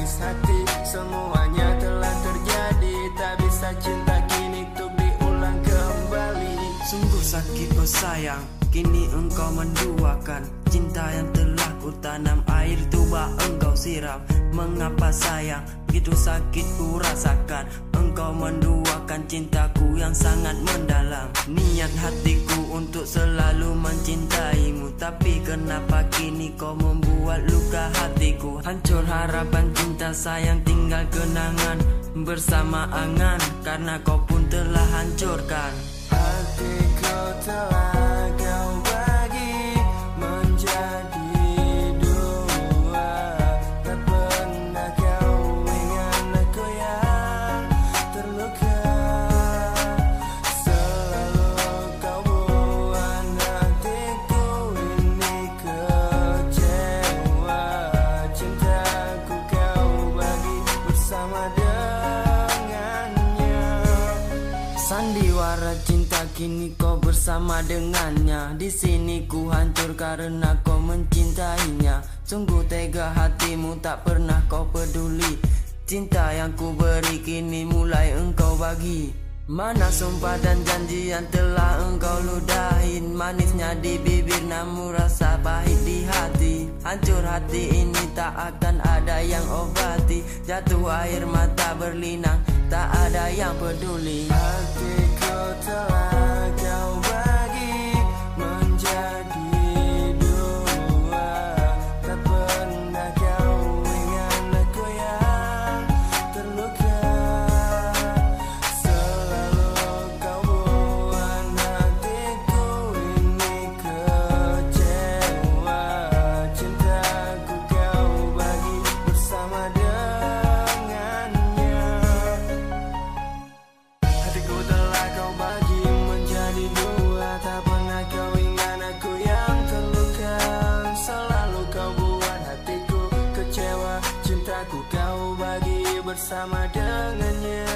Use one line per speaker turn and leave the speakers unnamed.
menangis hati. Semuanya telah terjadi, tak bisa cinta kini untuk diulang kembali.
Sungguh sakit oh sayang, kini engkau menduakan cinta yang telah ku tanam, air tuba engkau siram. Mengapa sayang, begitu sakit ku rasakan, engkau menduakan cintaku yang sangat mendalam. Niat hatiku untuk selalu mencintaimu, tapi kenapa kini kau membuat luka hatiku. Hancur harapan cinta sayang, tinggal kenangan bersama angan, karena kau pun telah hancurkan.
Hatiku telah kau bagi menjadi dua, tak pernah kau ingat aku yang terluka. Selalu kau buat hatiku ini kecewa. Cintaku kau bagi bersama dengannya. Sandiwara cinta kini kau bersama dengannya. Di sini ku hancur karena kau mencintainya. Sungguh tega hatimu, tak pernah kau peduli. Cinta yang ku beri kini mulai engkau bagi. Mana sumpah dan janji yang telah engkau ludahin. Manisnya di bibir namun rasa pahit di hati. Hancur hati ini tak akan ada yang obati. Jatuh air mata berlinang, tak ada yang peduli. Hatiku telah kau bagi menjadi dua, tak pernah kau ingat aku yang terluka. Selalu kau buat hatiku ini kecewa. Cintaku kau bagi bersama dengannya. Hatiku telah kau bagi menjadi dua, tak pernah kau ingat aku yang terluka. Selalu kau buat hatiku kecewa. Cintaku kau bagi bersama dengannya.